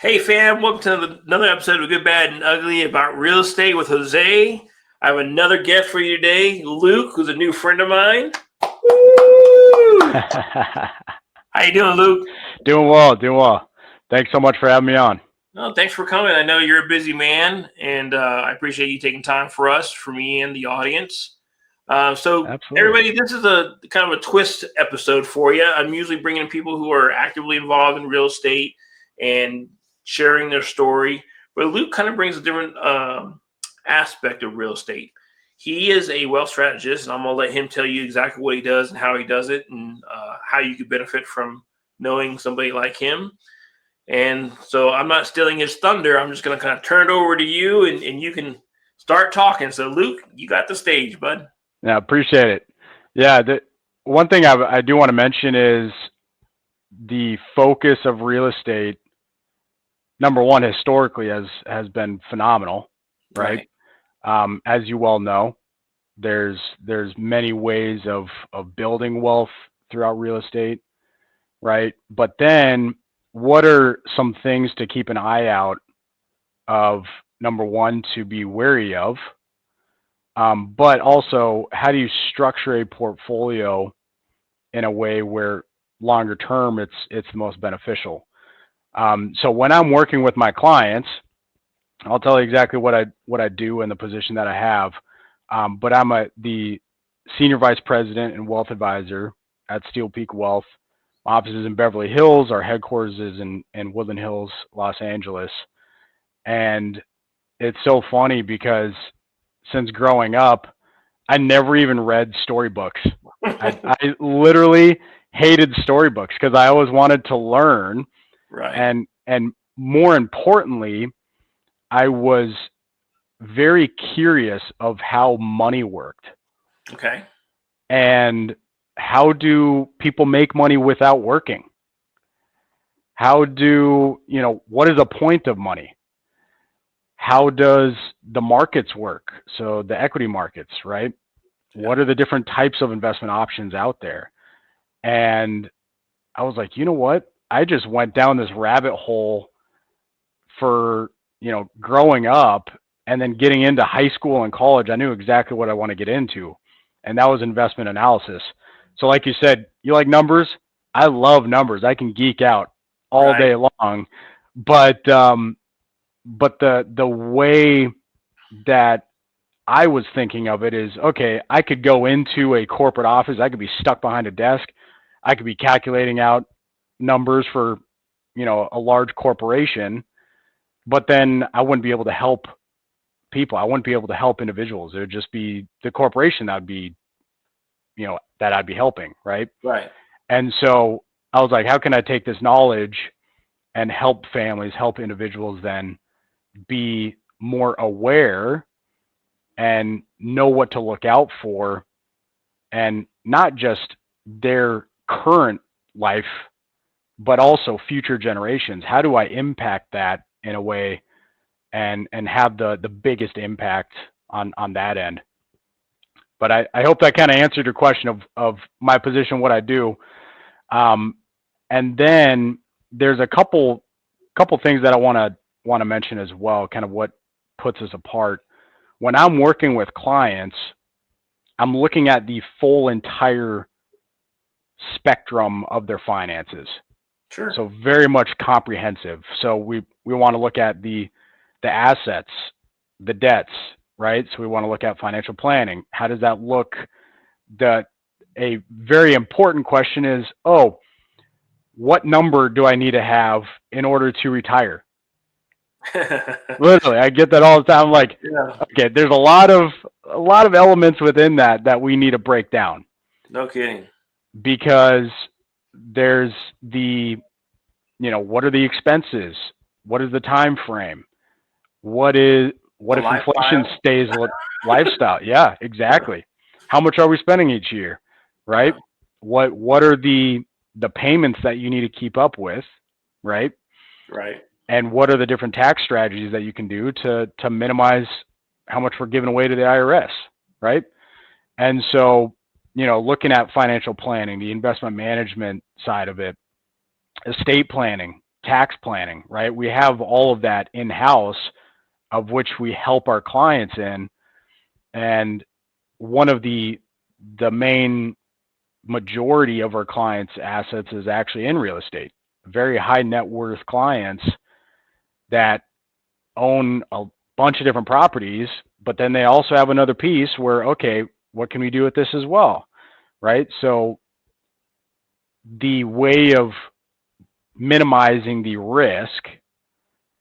Hey fam, welcome to another episode of Good, Bad, and Ugly about real estate with Jose. I have another guest for you today, Luke, who's a new friend of mine. Woo! How you doing, Luke? Doing well. Thanks so much for having me on. No, thanks for coming. I know you're a busy man, and I appreciate you taking time for us, for me and the audience. So Absolutely. everybody, this is a kind of a twist episode for you. I'm usually bringing in people who are actively involved in real estate and sharing their story, but Luke kind of brings a different aspect of real estate. He is a wealth strategist, and I'm going to let him tell you exactly what he does and how he does it, and how you could benefit from knowing somebody like him. And so I'm not stealing his thunder. I'm just going to kind of turn it over to you, and you can start talking. So Luke, you got the stage, bud. Yeah, appreciate it. Yeah, the one thing I do want to mention is the focus of real estate. Number one, historically has been phenomenal, right? As you well know, there's many ways of building wealth throughout real estate, right? But then, what are some things to keep an eye out of? Number one, to be wary of. But also, how do you structure a portfolio in a way where longer term it's the most beneficial? So when I'm working with my clients, I'll tell you exactly what I do in the position that I have. But I'm the senior vice president and wealth advisor at SteelPeak Wealth. My office is in Beverly Hills. Our headquarters is in Woodland Hills, Los Angeles. And it's so funny because since growing up, I never even read storybooks. I literally hated storybooks because I always wanted to learn. Right. And more importantly, I was very curious of how money worked. Okay. And how do people make money without working? What is the point of money? How does the markets work? So the equity markets, right? Yeah. What are the different types of investment options out there? And I was like, you know what? I just went down this rabbit hole for, growing up, and then getting into high school and college. I knew exactly what I want to get into, and that was investment analysis. So like you said, you like numbers? I love numbers. I can geek out all day long, but the way that I was thinking of it is, okay, I could go into a corporate office. I could be stuck behind a desk. I could be calculating out numbers for, a large corporation, but then I wouldn't be able to help people. I wouldn't be able to help individuals. It would just be the corporation that would be, that I'd be helping, right? Right. And so I was like, how can I take this knowledge and help families, help individuals then be more aware and know what to look out for, and not just their current life, but also future generations. How do I impact that in a way and have the biggest impact on that end? But I hope that kind of answered your question of my position, what I do. And then there's a couple things that I want to mention as well, kind of what puts us apart. When I'm working with clients, I'm looking at the full entire spectrum of their finances. Sure. So very much comprehensive. So we want to look at the assets, the debts, right? So we want to look at financial planning. How does that look? A very important question is, what number do I need to have in order to retire? Literally, I get that all the time. I'm like, okay, there's a lot of elements within that we need to break down. No kidding. Because there's what are the expenses? What is the time frame? What if inflation stays lifestyle? Yeah, exactly. How much are we spending each year? Right? What are the payments that you need to keep up with? Right? Right. And what are the different tax strategies that you can do to minimize how much we're giving away to the IRS? Right? And so, looking at financial planning, the investment management side of it, estate planning, tax planning, right? We have all of that in-house, of which we help our clients in. And one of the main majority of our clients' assets is actually in real estate. Very high net worth clients that own a bunch of different properties, but then they also have another piece where, okay, what can we do with this as well, right? So the way of minimizing the risk,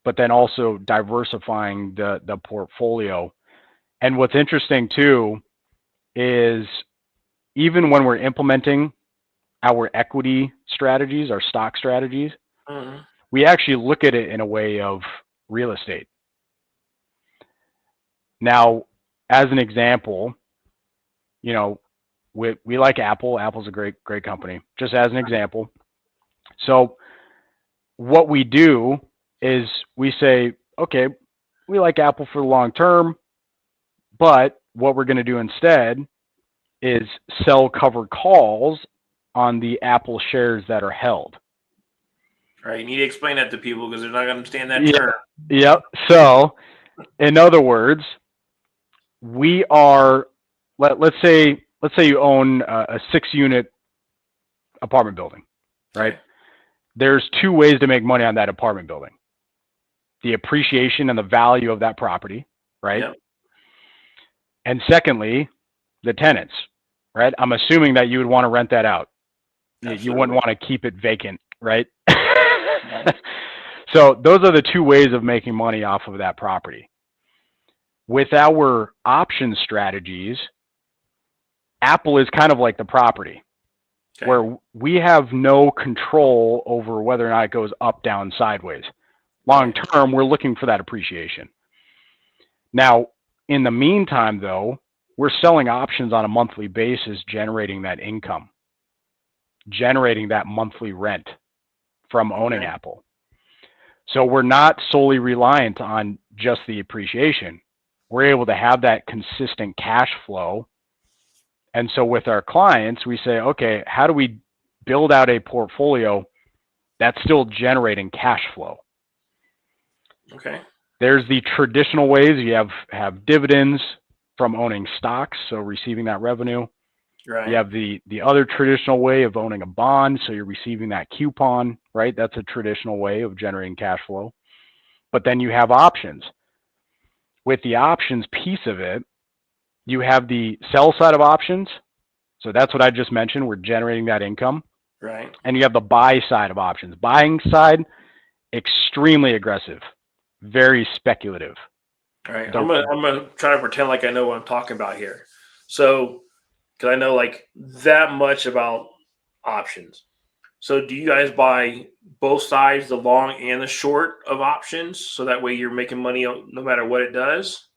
but then also diversifying the portfolio. And what's interesting too is even when we're implementing our equity strategies, our stock strategies, we actually look at it in a way of real estate. Now, as an example, you know, we like Apple. Apple's a great company, just as an example. So what we do is we say, okay, we like Apple for the long term, but what we're going to do instead is sell covered calls on the Apple shares that are held. Right. You need to explain that to people because they're not going to understand that term. Yep. So, in other words, we are, let's say you own a 6-unit apartment building, right? Okay. There's 2 ways to make money on that apartment building: the appreciation and the value of that property, right? Yep. And secondly, the tenants, right? I'm assuming that you would want to rent that out. Absolutely. You wouldn't want to keep it vacant, right? So those are the 2 ways of making money off of that property. With our option strategies, Apple is kind of like the property, okay, where we have no control over whether or not it goes up, down, sideways. Long term, we're looking for that appreciation. Now, in the meantime, though, we're selling options on a monthly basis, generating that income, generating that monthly rent from owning Apple. So we're not solely reliant on just the appreciation. We're able to have that consistent cash flow. And so with our clients, we say, okay, how do we build out a portfolio that's still generating cash flow? Okay. There's the traditional ways. You have dividends from owning stocks, so receiving that revenue. Right. You have the other traditional way of owning a bond, so you're receiving that coupon, right? That's a traditional way of generating cash flow. But then you have options. With the options piece of it, you have the sell side of options. So that's what I just mentioned. We're generating that income. Right. And you have the buy side of options. Buying side, extremely aggressive, very speculative. All right. I'm gonna try to pretend like I know what I'm talking about here. So, because I know like that much about options. So do you guys buy both sides, the long and the short of options, so that way you're making money no matter what it does?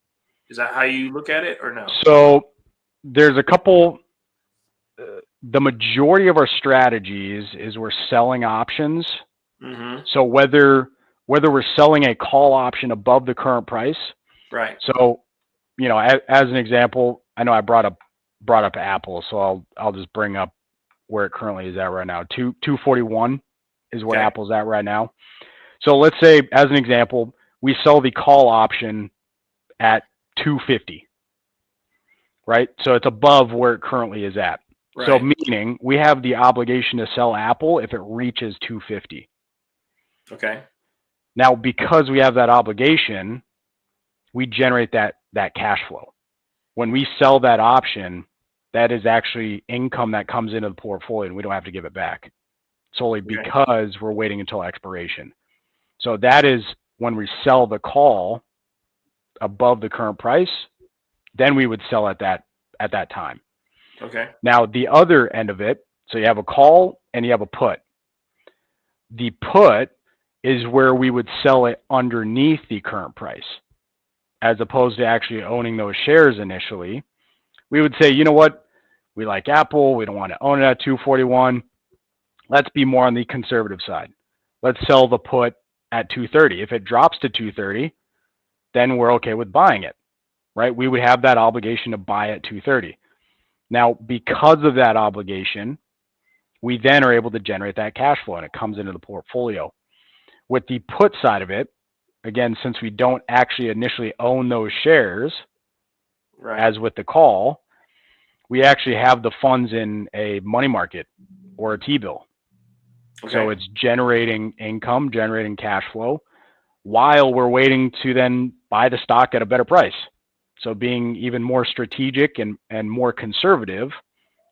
Is that how you look at it, or no? So there's a couple. The majority of our strategies is we're selling options. Mm-hmm. So whether we're selling a call option above the current price, right? So, you know, as an example, I know I brought up Apple, so I'll just bring up where it currently is at right now. 241 is where Apple's at right now. So let's say, as an example, we sell the call option at 250, right? So it's above where it currently is at. Right. So meaning we have the obligation to sell Apple if it reaches 250. Okay. Now, because we have that obligation, we generate that cash flow. When we sell that option, that is actually income that comes into the portfolio, and we don't have to give it back solely because we're waiting until expiration. So that is when we sell the call above the current price, then we would sell at that time. Okay. Now, the other end of it, so you have a call and you have a put. The put is where we would sell it underneath the current price, as opposed to actually owning those shares initially. We would say, you know what? We like Apple. We don't want to own it at 241. Let's be more on the conservative side. Let's sell the put at 230. If it drops to 230, then we're okay with buying it, right? We would have that obligation to buy at 230. Now, because of that obligation, we then are able to generate that cash flow, and it comes into the portfolio. With the put side of it, again, since we don't actually initially own those shares, Right. as with the call, we actually have the funds in a money market or a T-bill. Okay. So it's generating income, generating cash flow, while we're waiting to then buy the stock at a better price. So being even more strategic and more conservative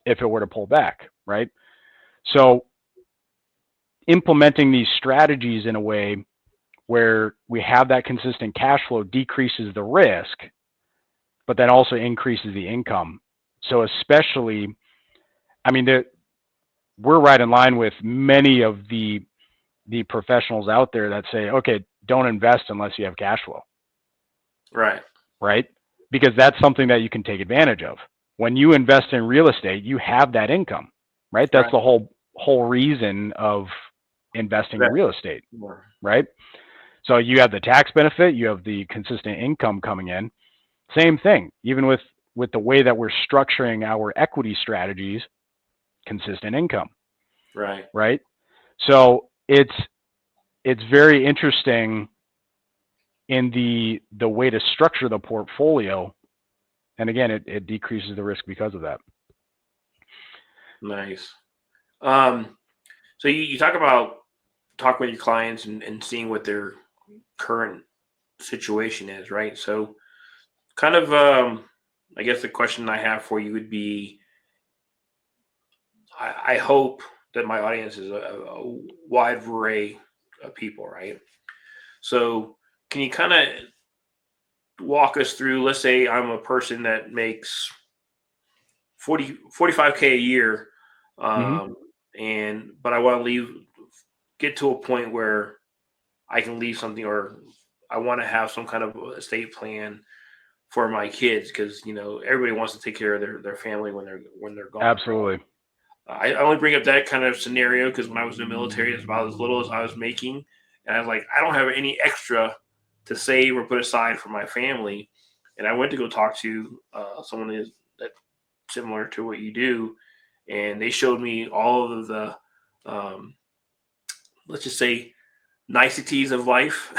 if it were to pull back, right? So implementing these strategies in a way where we have that consistent cash flow decreases the risk, but then also increases the income. So especially, I mean, we're right in line with many of the professionals out there that say, okay, don't invest unless you have cash flow. Right. Right? Because that's something that you can take advantage of. When you invest in real estate, you have that income, right? That's the whole reason of investing in real estate, right? So you have the tax benefit, you have the consistent income coming in. Same thing, even with the way that we're structuring our equity strategies, consistent income. Right. Right? So it's very interesting in the way to structure the portfolio. And again, it decreases the risk because of that. Nice. So you talk about talking with your clients and seeing what their current situation is, right? So kind of, I guess the question I have for you would be, I hope that my audience is a wide array of people, right? So can you kind of walk us through, let's say I'm a person that makes 45K a year, but I want to get to a point where I can leave something, or I want to have some kind of estate plan for my kids, because everybody wants to take care of their family when they're gone. Absolutely. I only bring up that kind of scenario because when I was in the military, it's about as little as I was making, and I was like, I don't have any extra to save or put aside for my family. And I went to go talk to someone that similar to what you do, and they showed me all of the, let's just say, niceties of life,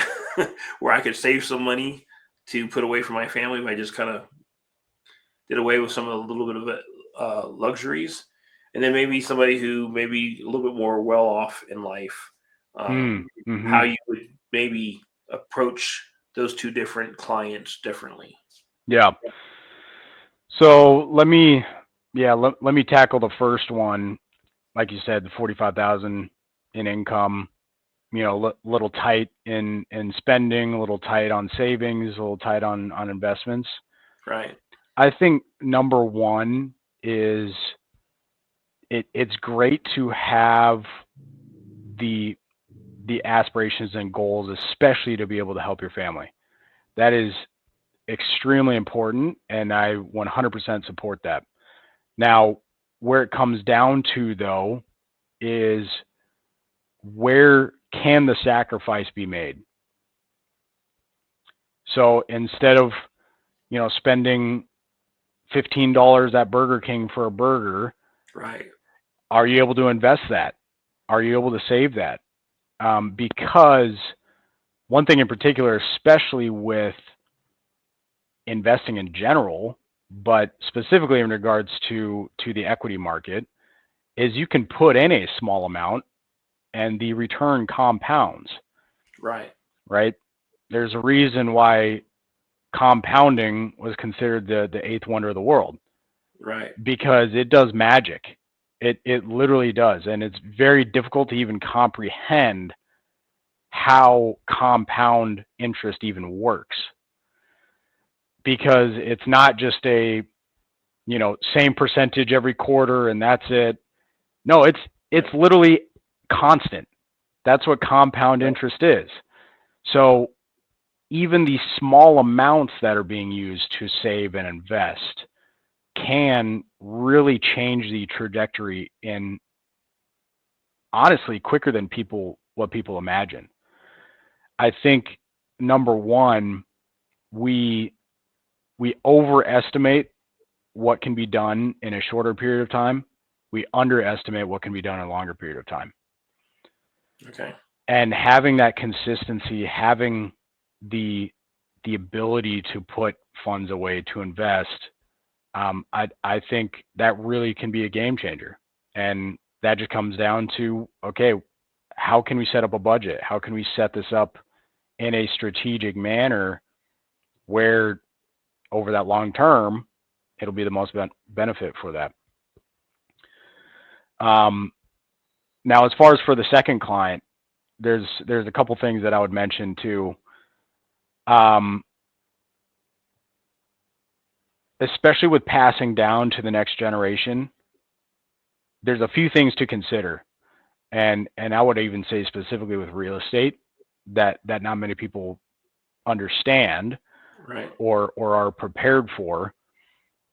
where I could save some money to put away for my family if I just kind of did away with some of the little bit of luxuries. And then maybe somebody who maybe a little bit more well off in life, how you would maybe approach those two different clients differently. Yeah. So let me tackle the first one. Like you said, the 45,000 in income, little tight in spending, a little tight on savings, a little tight on investments. Right. I think number one is it's great to have the aspirations and goals, especially to be able to help your family. That is extremely important, and I 100% support that. Now, where it comes down to, though, is where can the sacrifice be made? So instead of, spending $15 at Burger King for a burger, Right. are you able to invest that? Are you able to save that? Because one thing in particular, especially with investing in general, but specifically in regards to the equity market, is you can put in a small amount and the return compounds. Right. Right? There's a reason why compounding was considered the eighth wonder of the world. Right. Because it does magic. It literally does. And it's very difficult to even comprehend how compound interest even works. Because it's not just a, same percentage every quarter and that's it. No, it's literally constant. That's what compound interest is. So even the small amounts that are being used to save and invest can really change the trajectory in, honestly, quicker than what people imagine. I think number one, we overestimate what can be done in a shorter period of time. We underestimate what can be done in a longer period of time. Okay. And having that consistency, having the ability to put funds away to invest, I think that really can be a game changer. And that just comes down to, okay, how can we set up a budget? How can we set this up in a strategic manner where over that long term, it'll be the most benefit for that. Now, as far as for the second client, there's a couple things that I would mention too. Especially with passing down to the next generation, there's a few things to consider. And I would even say specifically with real estate that not many people understand, right, or are prepared for,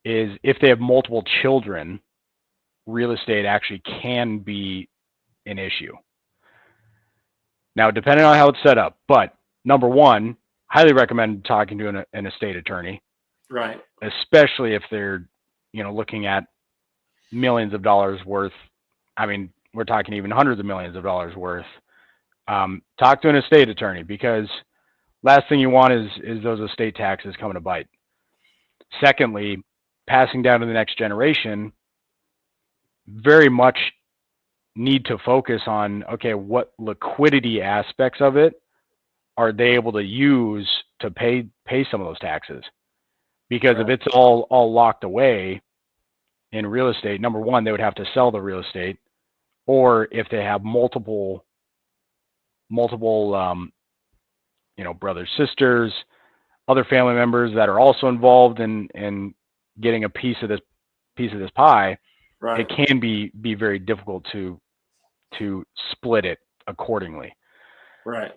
is if they have multiple children, real estate actually can be an issue. Now, depending on how it's set up, but number one, highly recommend talking to an estate attorney, right, especially if they're, looking at millions of dollars worth. I mean, we're talking even hundreds of millions of dollars worth. Talk to an estate attorney, because last thing you want is those estate taxes coming to bite. Secondly, passing down to the next generation, very much need to focus on, okay, what liquidity aspects of it are they able to use to pay some of those taxes? Because if it's all locked away in real estate, number one, they would have to sell the real estate, or if they have multiple brothers, sisters, other family members that are also involved in getting a piece of this pie, right, it can be very difficult to split it accordingly. right.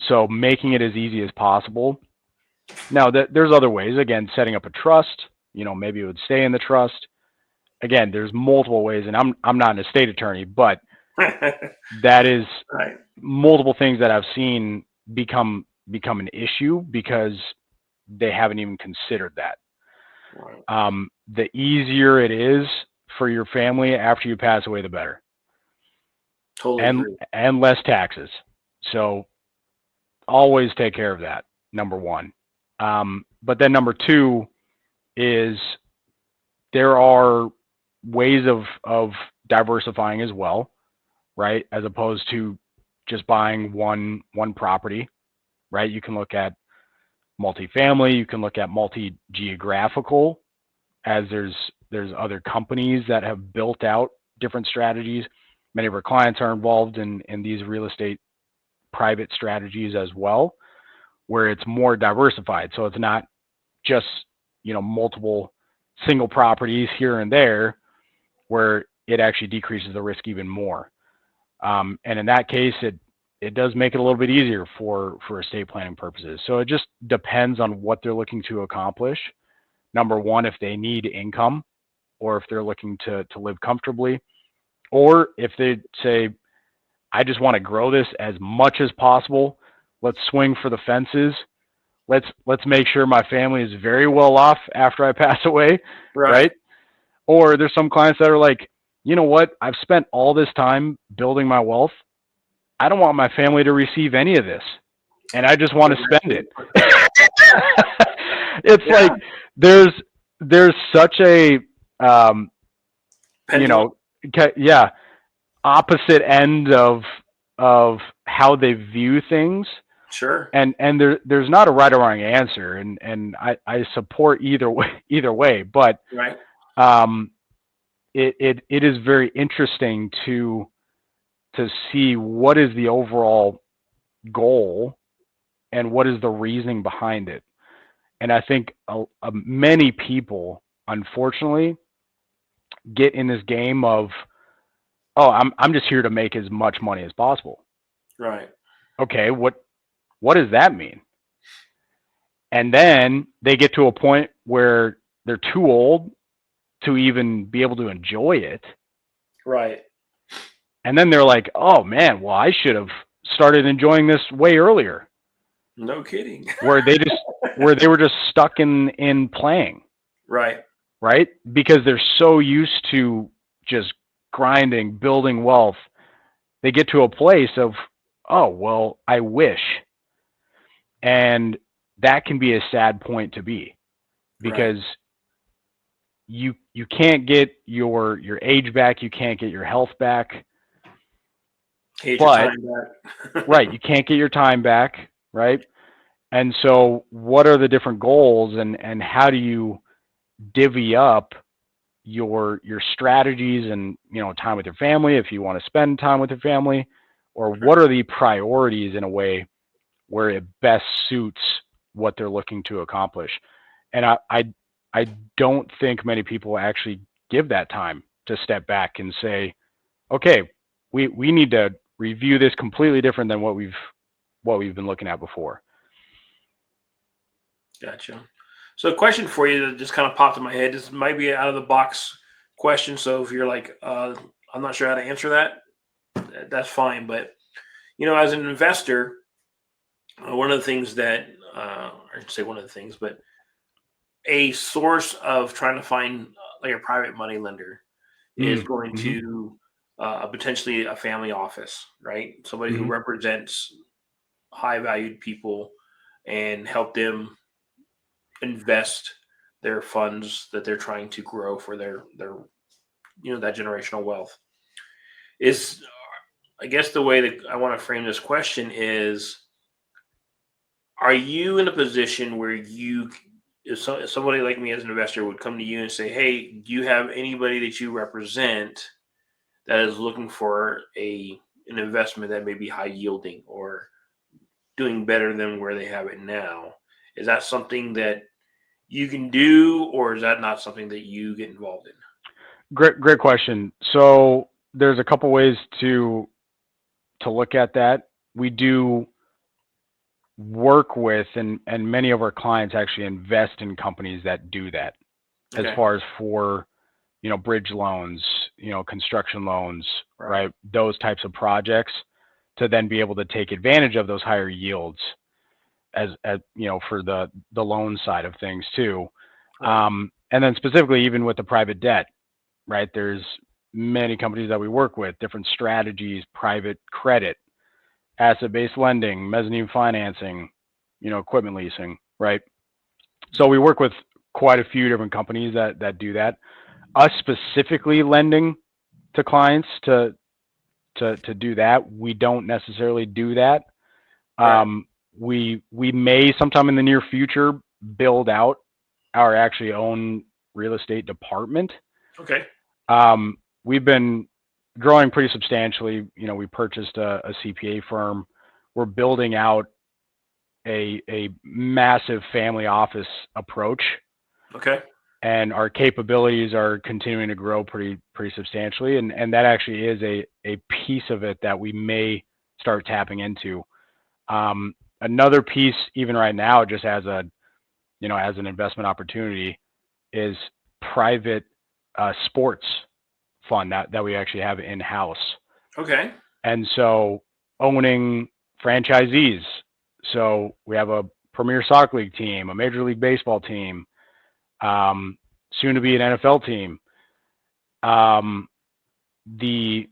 So making it as easy as possible. Now, there's other ways. Again, setting up a trust. Maybe it would stay in the trust. Again, there's multiple ways, and I'm not an estate attorney, but that is right, multiple things that I've seen become an issue because they haven't even considered that. right. The easier it is for your family after you pass away, the better. Totally agree. And less taxes. So always take care of that, number one. But then number two is there are ways of diversifying as well, right? As opposed to just buying one property, right? You can look at multifamily, you can look at multi-geographical, as there's other companies that have built out different strategies. Many of our clients are involved in these real estate private strategies as well, where it's more diversified. So it's not just, multiple single properties here and there, where it actually decreases the risk even more. And in that case, it does make it a little bit easier for estate planning purposes. So it just depends on what they're looking to accomplish. Number one, if they need income, or if they're looking to live comfortably, or if they say, I just want to grow this as much as possible. Let's swing for the fences. Let's make sure my family is very well off after I pass away, right? Or there's some clients that are like, you know what? I've spent all this time building my wealth. I don't want my family to receive any of this, and I just want to spend it. It's like there's such a opposite end of how they view things. Sure. And there's not a right or wrong answer, and I support either way, but right. It is very interesting to see what is the overall goal and what is the reasoning behind it. And I think many people, unfortunately, get in this game of, oh, I'm just here to make as much money as possible. Right. Okay, what does that mean? And then they get to a point where they're too old to even be able to enjoy it. Right. And then they're like, oh man, well, I should have started enjoying this way earlier. No kidding. where they were just stuck in playing. Right. Right? Because they're so used to just grinding, building wealth. They get to a place of, oh, well, I wish. And that can be a sad point to be, Right. because you can't get your age back, you can't get your health back, Get your but time back. right, you can't get your time back, right? And so what are the different goals, and how do you divvy up your strategies and, time with your family if you want to spend time with your family, or what are the priorities in a way where it best suits what they're looking to accomplish. And I don't think many people actually give that time to step back and say, okay, we need to review this completely different than what we've been looking at before. Gotcha. So, a question for you that just kind of popped in my head. This might be out of the box question. So, if you're like, I'm not sure how to answer that, that's fine. But as an investor, one of the things that, I should say one of the things, but a source of trying to find like a private money lender is going Mm-hmm. to potentially a family office, right? Somebody who Mm-hmm. represents high valued people and help them invest their funds that they're trying to grow for their that generational wealth. Is, I guess, the way that I want to frame this question is, are you in a position where if somebody like me as an investor would come to you and say, hey, do you have anybody that you represent that is looking for an investment that may be high yielding or doing better than where they have it now? Is that something that you can do, or is that not something that you get involved in? Great question. So there's a couple ways to look at that. We do work with, and many of our clients actually invest in companies that do that, as Okay. far as for bridge loans, construction loans, Right. right? Those types of projects, to then be able to take advantage of those higher yields as for the loan side of things too. Right. And then specifically even with the private debt, right? There's many companies that we work with, different strategies, private credit, asset-based lending, mezzanine financing, equipment leasing, right? So we work with quite a few different companies that do that. Us specifically lending to clients to do that, we don't necessarily do that. Right. We may sometime in the near future build out our actually own real estate department. Okay. We've been growing pretty substantially. We purchased a CPA firm. We're building out a massive family office approach, Okay. and our capabilities are continuing to grow pretty substantially. And that actually is a piece of it that we may start tapping into. Another piece, even right now, just as as an investment opportunity, is private sports fund that we actually have in house. Okay. And so owning franchisees. So we have a Premier Soccer League team, a Major League Baseball team, soon to be an NFL team. The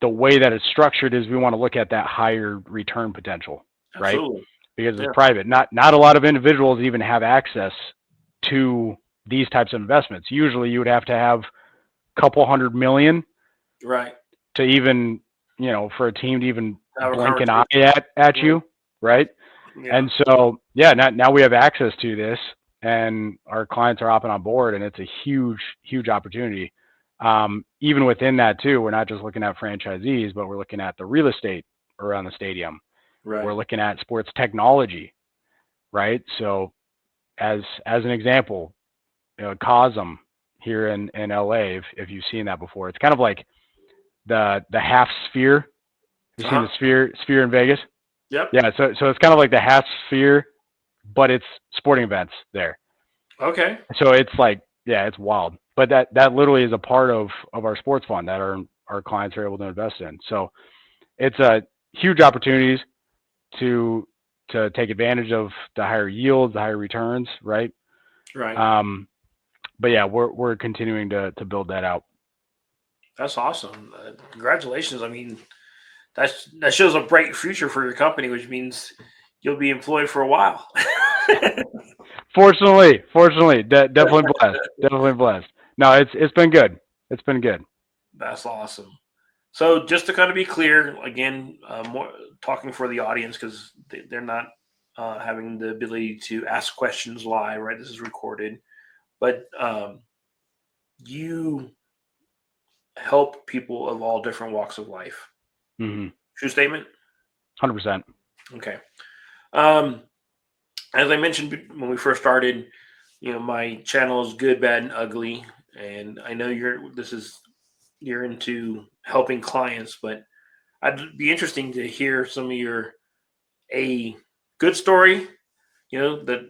way that it's structured is we want to look at that higher return potential, right? Absolutely. Because it's Yeah. private. Not a lot of individuals even have access to these types of investments. Usually you would have to have a couple hundred million Right. to even, for a team to even Have a blink an eye conversation. at Yeah. you, right? Yeah. And so, yeah, now we have access to this, and our clients are hopping on board, and it's a huge opportunity. Even within that too, we're not just looking at franchisees, but we're looking at the real estate around the stadium. We're Right. looking at sports technology, right? So as an example, Cosm here in LA, if you've seen that before, it's kind of like the half sphere. Have you seen Uh-huh. the sphere in Vegas? Yep. Yeah, so it's kind of like the half sphere, but it's sporting events there. Okay. So it's like, yeah, it's wild. But that literally is a part of our sports fund that our clients are able to invest in. So it's a huge opportunities to take advantage of the higher yields, the higher returns, right? Right. But yeah, we're continuing to build that out. That's awesome. Congratulations. I mean, that shows a bright future for your company, which means you'll be employed for a while. Fortunately, definitely blessed. Definitely blessed. No, it's been good. It's been good. That's awesome. So just to kind of be clear, again, more talking for the audience because they're not having the ability to ask questions live, right? This is recorded, but you help people of all different walks of life. Mm-hmm. True statement. 100%. Okay. Um, as I mentioned when we first started, my channel is good, bad, and ugly, and I know you're into helping clients, but I'd be interesting to hear some of your a good story, that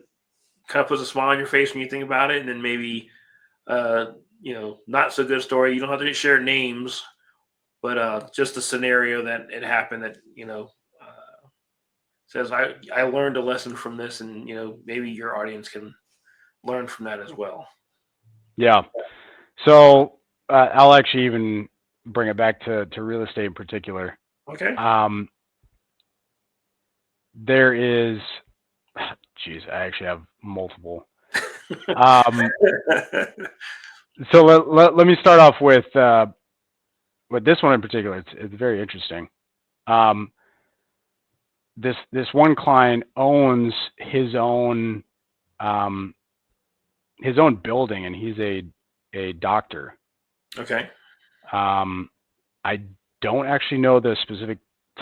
kind of puts a smile on your face when you think about it, and then maybe not so good story. You don't have to share names, but just a scenario that it happened that says I learned a lesson from this, and maybe your audience can learn from that as well. Yeah. So I'll actually even bring it back to real estate in particular. Okay. There is, geez, I actually have multiple. So let me start off with this one in particular. It's very interesting. This one client owns his own building, and he's a doctor. Okay. I don't actually know the specific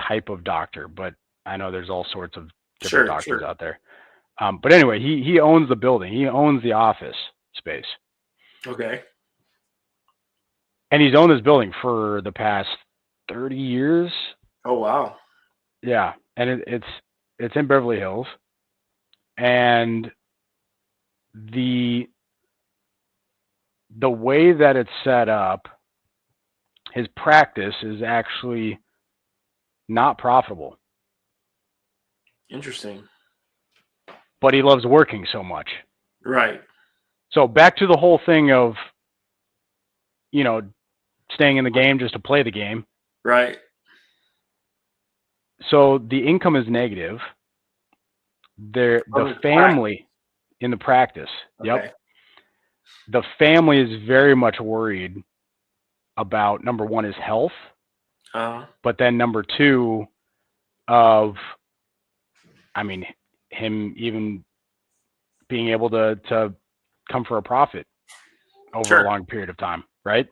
type of doctor, but I know there's all sorts of different doctors out there. But anyway, he owns the building. He owns the office space. Okay. And he's owned this building for the past 30 years. Oh wow. Yeah, and it's in Beverly Hills, and the way that it's set up, his practice is actually not profitable. Interesting. But he loves working so much. Right. So back to the whole thing of, staying in the game just to play the game. Right. So the income is negative. The family in the practice. Okay. Yep. The family is very much worried about, number one, his health. But then number two, him even being able to come for a profit over a long period of time, right?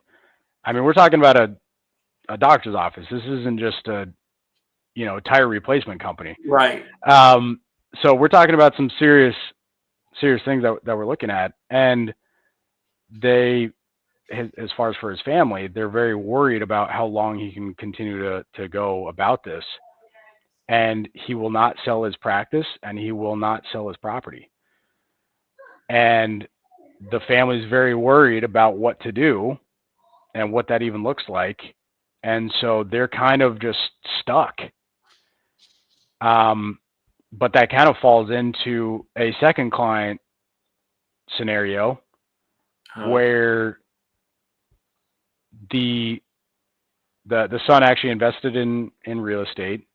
I mean, we're talking about a doctor's office. This isn't just a tire replacement company. Right. So we're talking about some serious things that we're looking at, and as far as for his family, they're very worried about how long he can continue to go about this. And he will not sell his practice, and he will not sell his property. And the family's very worried about what to do and what that even looks like. And so they're kind of just stuck. But that kind of falls into a second client scenario where the son actually invested in real estate,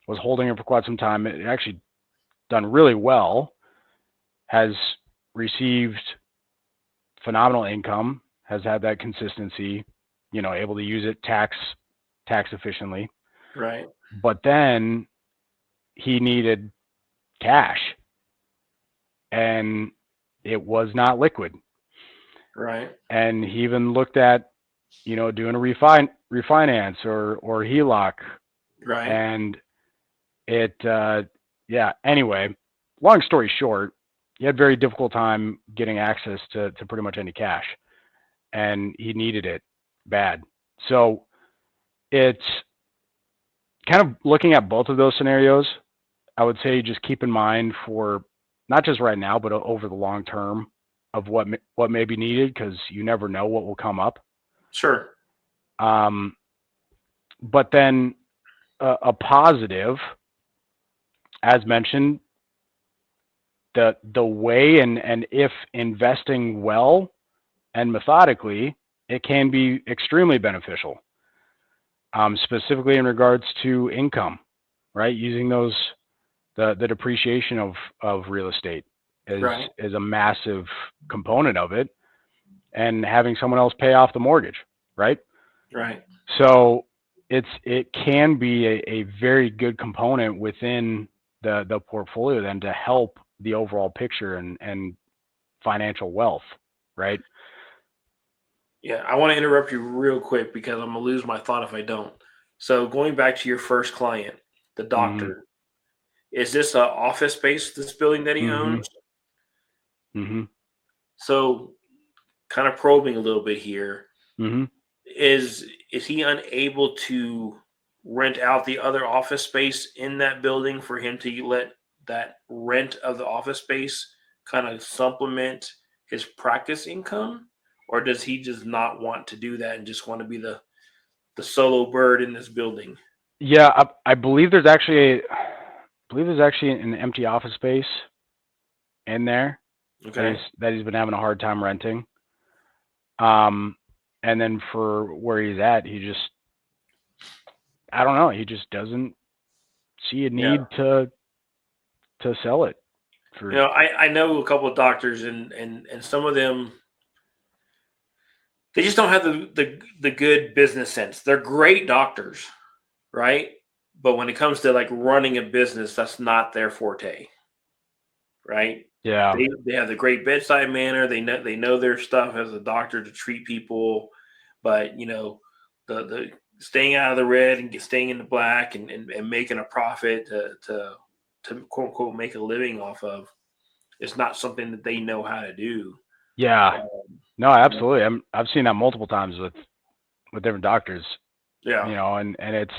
was holding it for quite some time. It actually done really well, has received phenomenal income, has had that consistency, able to use it tax efficiently. Right. But then he needed cash, and it was not liquid. Right. And he even looked at, doing a refinance or HELOC. Right. And it, anyway, long story short, he had a very difficult time getting access to pretty much any cash, and he needed it bad. So it's kind of looking at both of those scenarios. I would say just keep in mind, for not just right now, but over the long term, of what may be needed, because you never know what will come up. Sure. But then a positive, as mentioned, the way and if investing well and methodically, it can be extremely beneficial. specifically in regards to income, right? Using the depreciation of real estate Right. is a massive component of it, and having someone else pay off the mortgage, right? Right. So it can be a very good component within the portfolio then to help the overall picture and financial wealth, right? Yeah, I want to interrupt you real quick because I'm gonna lose my thought if I don't. So going back to your first client, the Mhm. doctor, is this a office space, this building that he Mhm. owns? Mhm. So kind of probing a little bit here, Mhm. is he unable to rent out the other office space in that building for him to let that rent of the office space kind of supplement his practice income? Or does he just not want to do that and just want to be the solo bird in this building? Yeah, I believe there's actually an empty office space in there Okay. that he's been having a hard time renting. Um, and then for where he's at, I don't know, he just doesn't see a Yeah. need to sell it You for. know, I know a couple of doctors and some of them, they just don't have the good business sense. They're great doctors, right? But when it comes to like running a business, that's not their forte, right? Yeah. They have the great bedside manner. They know their stuff as a doctor to treat people, but the staying out of the red and staying in the black and making a profit to quote unquote make a living off of is not something that they know how to do. Yeah. Um, No, you know, absolutely. I've seen that multiple times with different doctors, yeah, you know, and it's,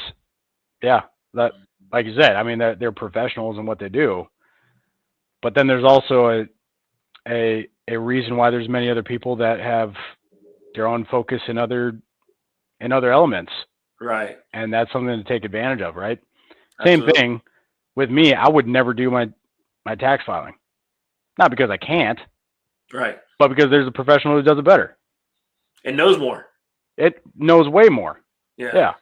yeah, that, like you said, I mean, they're professionals in what they do, but then there's also a reason why there's many other people that have their own focus in other elements, right, and that's something to take advantage of, right? Same absolutely, thing with me. I would never do my tax filing, not because I can't, right, but because there's a professional who does it better. and knows more. It knows way more. Yeah, Yeah.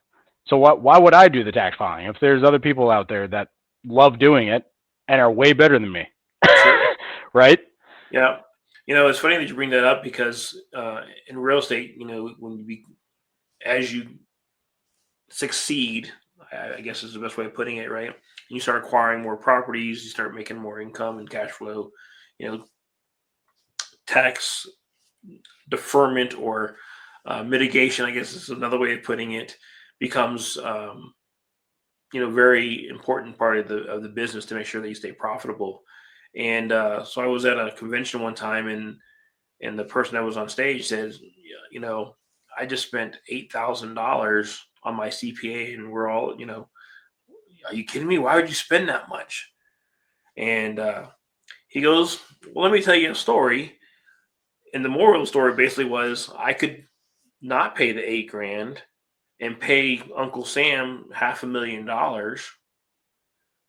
So why would I do the tax filing if there's other people out there that love doing it and are way better than me? sure, Right? yeah. It's funny that you bring that up because in real estate, as you succeed, I guess is the best way of putting it, right? You start acquiring more properties, you start making more income and cash flow. You know, tax deferment or mitigation, I guess is another way of putting it, becomes very important part of the business to make sure that you stay profitable. And so I was at a convention one time, and the person that was on stage says, "Yeah, I just spent $8,000 on my CPA, and we're all, are you kidding me? Why would you spend that much?" And he goes, "Well, let me tell you a story." And the moral of the story basically was I could not pay the 8 grand and pay Uncle Sam $500,000,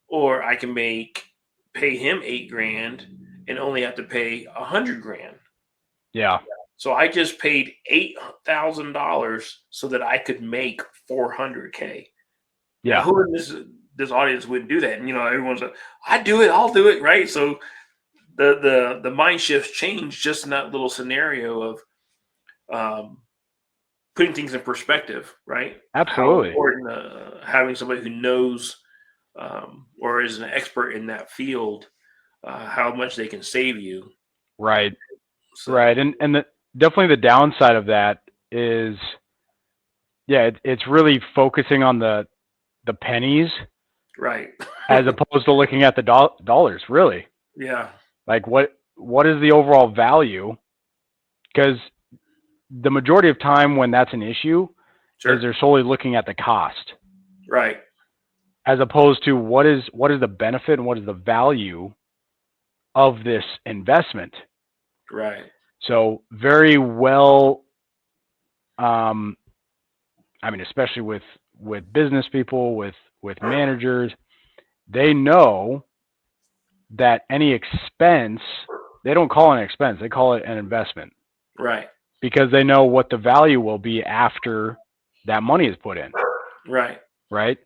or I can pay him 8 grand and only have to pay 100 grand. Yeah. So I just paid $8,000 so that I could make 400K. Now, Yeah. who in this audience wouldn't do that? And everyone's like, "I do it, I'll do it," right? So the mind shifts change just in that little scenario of um, putting things in perspective, right? How Absolutely. important having somebody who knows or is an expert in that field, how much they can save you. Right. Right. So And definitely the downside of that is, yeah, it's really focusing on the pennies right, as opposed to looking at the dollars, really. yeah, Like what is the overall value? Because the majority of time when that's an issue is sure, they're solely looking at the cost right, as opposed to what is the benefit and what is the value of this investment. right, So very well, um, I mean, especially with business people, with managers, they know that any expense, they don't call it an expense, they call it an investment right, because they know what the value will be after that money is put in. Right. right?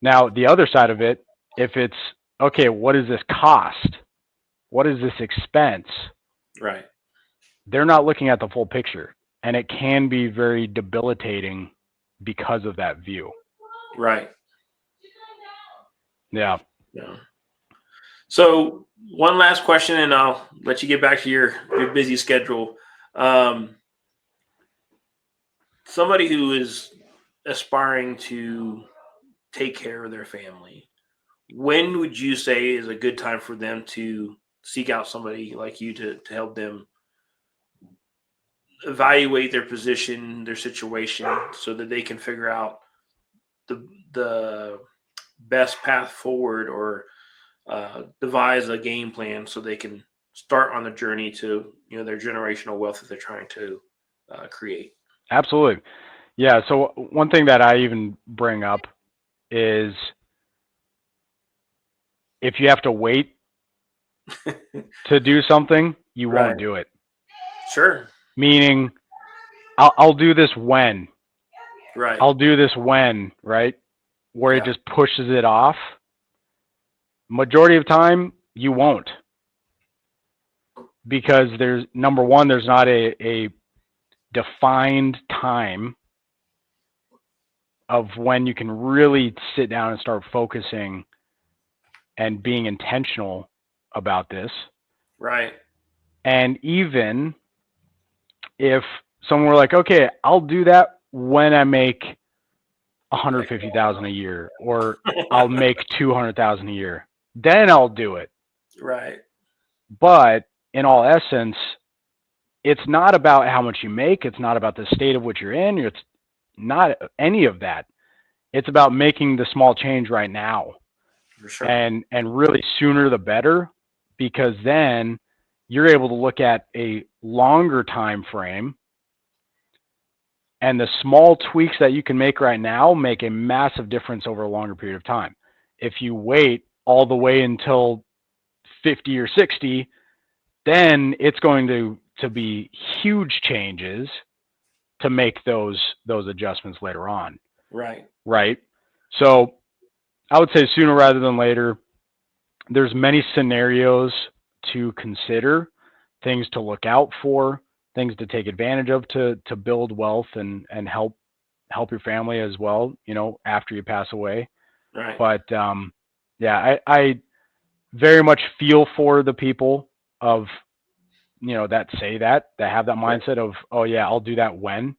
Now, the other side of it, if it's, okay, what does this cost? What is this expense? Right. They're not looking at the full picture. And it can be very debilitating because of that view. Right. Yeah. Yeah. So one last question, and I'll let you get back to your busy schedule. Um, Somebody who is aspiring to take care of their family, when would you say is a good time for them to seek out somebody like you to help them evaluate their position, their situation, so that they can figure out the best path forward, or devise a game plan so they can start on the journey to their generational wealth that they're trying to create. Absolutely. Yeah. So one thing that I even bring up is if you have to wait to do something, you Right. won't do it. Sure. Meaning, I'll do this when. Right. I'll do this when, right? Where it Yeah. just pushes it off. Majority of time, you won't. Because there's, number one, there's not a defined time of when you can really sit down and start focusing and being intentional about this. Right. And even if someone were like, okay, I'll do that when I make 150,000 a year, or I'll make 200,000 a year, then I'll do it. Right. But in all essence, it's not about how much you make. It's not about the state of which you're in. It's not any of that. It's about making the small change right now, For sure. and really sooner the better, because then you're able to look at a longer time frame, and the small tweaks that you can make right now make a massive difference over a longer period of time. If you wait all the way until 50 or 60, then it's going to be huge changes to make those adjustments later on, Right. right? So I would say sooner rather than later. There's many scenarios to consider, things to look out for, things to take advantage of to build wealth and help your family as well, after you pass away. Right. But yeah, I very much feel for the people of, that say that have that Right. mindset of, oh yeah, I'll do that when,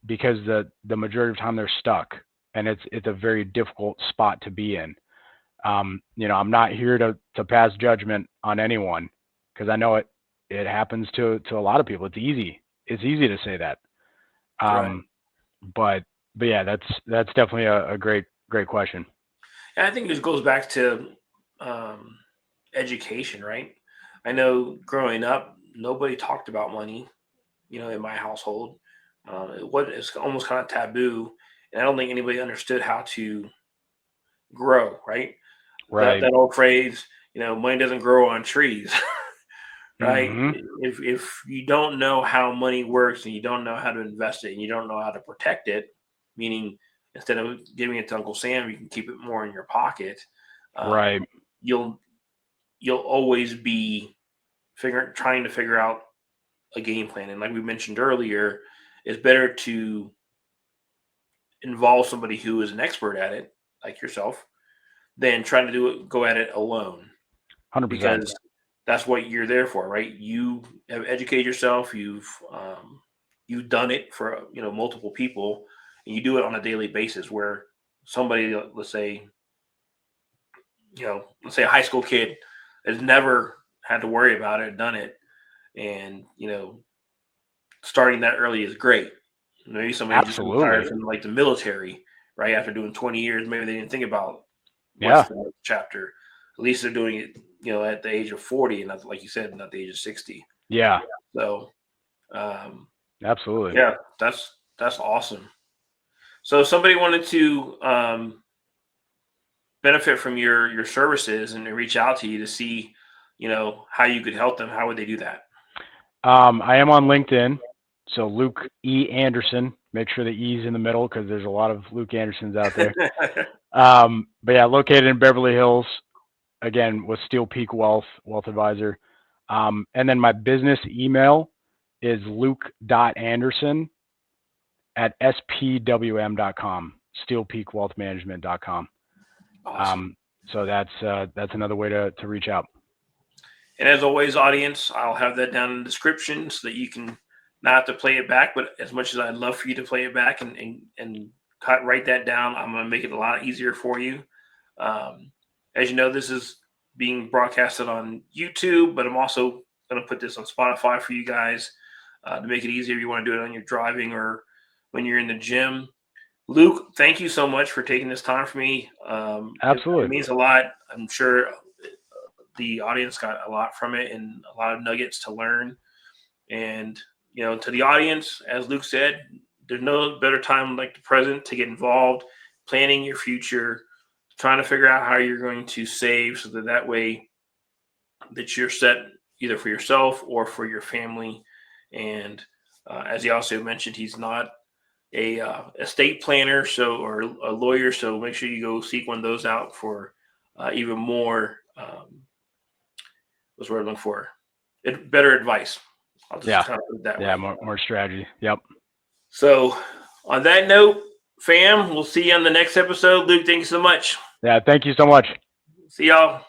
because the majority of the time they're stuck, and it's a very difficult spot to be in. I'm not here to pass judgment on anyone, because I know it happens to a lot of people. It's easy. It's easy to say that. Right. But yeah, that's definitely a great question. And I think this goes back to um, education, right? I know growing up, nobody talked about money, in my household. It's almost kind of taboo, and I don't think anybody understood how to grow, right? That Right. that old phrase, money doesn't grow on trees, right? Hmm. If you don't know how money works, and you don't know how to invest it, and you don't know how to protect it, meaning instead of giving it to Uncle Sam, you can keep it more in your pocket. Right. Um, you'll you'll always be trying to figure out a game plan, and like we mentioned earlier, it's better to involve somebody who is an expert at it, like yourself, than trying to go at it alone, 100%. because that's what you're there for, right? You have educated yourself. You've done it for multiple people, and you do it on a daily basis. Where somebody, let's say a high school kid, has never had to worry about it, done it, and starting that early is great. Maybe somebody just retired Absolutely. from like the military, right? After doing 20 years, maybe they didn't think about what's Yeah. the next chapter. At least they're doing it, at the age of 40, and not, like you said, not the age of 60. Yeah. So, um, Absolutely. yeah, that's awesome. So, if somebody wanted to benefit from your services and to reach out to you to see, how you could help them, how would they do that? I am on LinkedIn, so Luke E. Anderson Make sure the E's in the middle because there's a lot of Luke Andersons out there. But yeah, located in Beverly Hills, again, with SteelPeak Wealth Advisor. And then my business email is luke.anderson@spwm.com, steelpeakwealthmanagement.com. Awesome. So that's another way to reach out. And as always, audience, I'll have that down in the description so that you can not have to play it back. But as much as I'd love for you to play it back and write that down, I'm going to make it a lot easier for you. As you know, this is being broadcasted on YouTube, but I'm also going to put this on Spotify for you guys to make it easier if you want to do it on your driving or when you're in the gym. Luke, thank you so much for taking this time for me. Absolutely. It means a lot. I'm sure the audience got a lot from it and a lot of nuggets to learn. And, to the audience, as Luke said, there's no better time like the present to get involved, planning your future, trying to figure out how you're going to save so that way that you're set either for yourself or for your family. And as he also mentioned, he's not a estate planner or a lawyer, so make sure you go seek one of those out for even more what's what I'm looking for, better advice. I'll just kind of put it that way. Yeah, more strategy. Yep. So on that note, fam, we'll see you on the next episode. Luke, thank you so much. Yeah, thank you so much. See y'all.